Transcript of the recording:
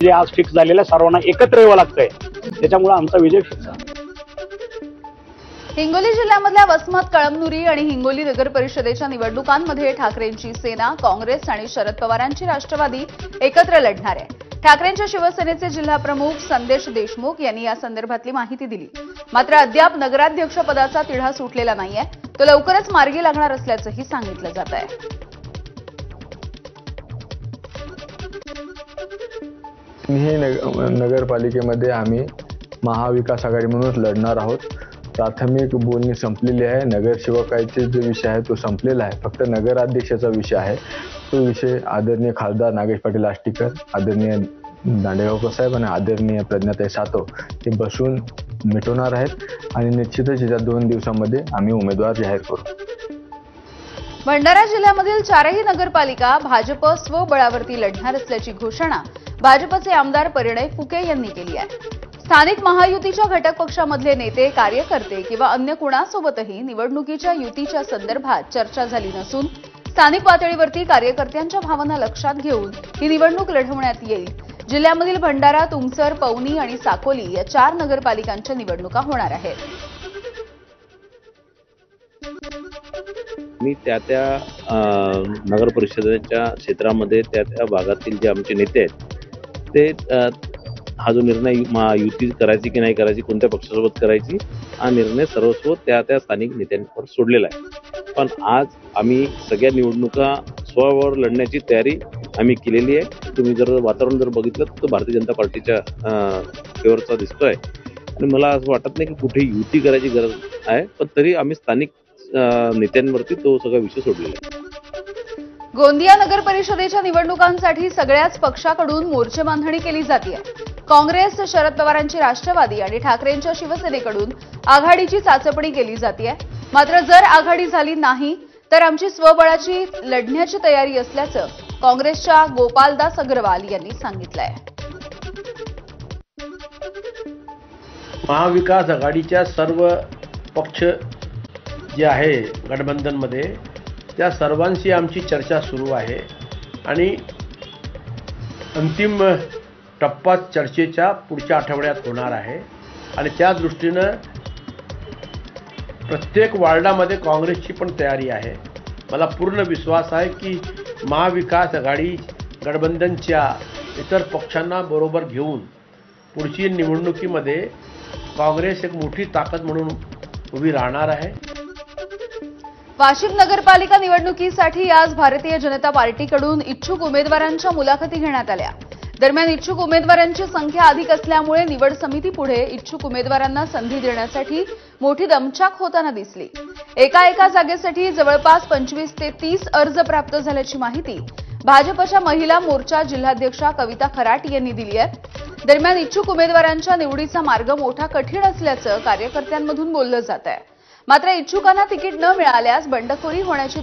जे आज फिक्स झालेलं सर्वांना एकत्र यावं लागतंय, त्याच्यामुळे आमचा विजय फिक्स आहे। हिंगोली जिल्ह्यामधल्या वसमत, कळमनुरी आणि हिंगोली नगर परिषदेच्या निवडणुकांमध्ये ठाकरेंची सेना, काँग्रेस आणि शरद पवारांची राष्ट्रवादी एकत्र लढणार आहे। ठाकरेंच्या शिवसेनेचे जिल्हाप्रमुख संदेश देशमुख यांनी या संदर्भातली माहिती दिली। मात्र अद्याप नगराध्यक्षपदाचा तिढा सुटलेला नाहीये, तो लवकरच मार्गी लागणार असल्याचंही सांगितलं जात आहे। नगरपालिकेमध्ये आम्ही महाविकास आघाडी म्हणून लढणार आहोत। प्राथमिक बोलणी संपलेली आहे। नगरसेवकाचे जो विषय आहे तो संपलेला आहे। फक्त नगराध्यक्षाचा विषय आहे। तो विषय आदरणीय खासदार नागेश पाटील आष्टीकर, आदरणीय दांडेगावकर साहेब आणि आदरणीय प्रज्ञाताई सातव हे बसून मिटवणार आहेत आणि निश्चितच या 2 दिवसांमध्ये आम्ही उमेदवार जाहीर करू। भंडारा जिल्ह्यामधील 4ही नगरपालिका भाजप स्वबळावरती लढणार असल्याची घोषणा भाजपचे आमदार परिणय फुके यांनी केली आहे। स्थानिक महायुतीच्या घटक पक्षामधले नेते, कार्यकर्ते किंवा अन्य कुणासोबतही निवडणुकीच्या युतीच्या संदर्भात चर्चा झाली नसून स्थानिक पातळीवरती कार्यकर्त्यांच्या भावना लक्षात घेऊन ही निवडणूक लढवण्यात येईल। जिल्ह्यामधील भंडारा, तुमसर, पवनी आणि साकोली या 4 नगरपालिकांच्या निवडणुका होणार आहेत। मी त्या नगर परिषदेच्या क्षेत्रामध्ये त्या भागातील जे आमचे नेते आहेत ते हा जो निर्णय युती करायची की नाही करायची, कोणत्या पक्षासोबत करायची, हा निर्णय सर्वस्व त्या स्थानिक नेत्यांवर सोडलेला आहे। पण आज आम्ही सगळ्या निवडणुका स्वबळावर लढण्याची तयारी आम्ही केलेली आहे। तुम्ही जर वातावरण जर बघितलं तर भारतीय जनता पार्टीच्या फेवरचा दिसतोय आणि मला असं वाटत नाही की कुठे युती करायची गरज आहे, पण तरी आम्ही स्थानिक नेत्यांवरती तो सगळा विषय सोडलेला आहे। गोंदिया नगर परिषदेच्या निवडणुकांसाठी सगळ्याच पक्षाकडून मोर्चे बांधणी केली जाते। काँग्रेस, शरद पवारांची राष्ट्रवादी आणि ठाकरेंच्या शिवसेनेकडून आघाडीची चाचपणी केली जाते। मात्र जर आघाडी झाली नाही तर आमची स्वबळाची लढण्याची तयारी असल्याचं काँग्रेसच्या गोपालदास अग्रवाल यांनी सांगितलंय। महाविकास आघाडीच्या सर्व पक्ष जे आहे गठबंधनमध्ये त्या सर्वांशी आमची चर्चा सुरू आहे आणि अंतिम टप्पा चर्चेच्या पुढच्या आठवड्यात होणार आहे आणि त्या दृष्टीनं प्रत्येक वार्डामध्ये काँग्रेसची पण तयारी आहे। मला पूर्ण विश्वास आहे की महाविकास आघाडी गठबंधनच्या इतर पक्षांना बरोबर घेऊन पुढची निवडणुकीमध्ये काँग्रेस एक मोठी ताकद म्हणून उभी राहणार आहे। वाशिम नगरपालिका निवडणुकीसाठी आज भारतीय जनता पार्टीकडून इच्छुक उमेदवारांच्या मुलाखती घेण्यात आल्या। दरम्यान इच्छुक उमेदवारांची संख्या अधिक असल्यामुळे निवड समितीपुढे इच्छुक उमेदवारांना संधी देण्यासाठी मोठी दमछाक होताना दिसली। एका जागेसाठी जवळपास 25 ते 30 अर्ज प्राप्त झाल्याची माहिती भाजपच्या महिला मोर्चा जिल्हाध्यक्षा कविता खराट यांनी दिली आहे। दरम्यान इच्छुक उमेदवारांच्या निवडीचा मार्ग मोठा कठीण असल्याचं कार्यकर्त्यांमधून बोललं जात आहे। मात्र इच्छुकांना तिकीट न मिळाल्यास बंडखोरी होण्याची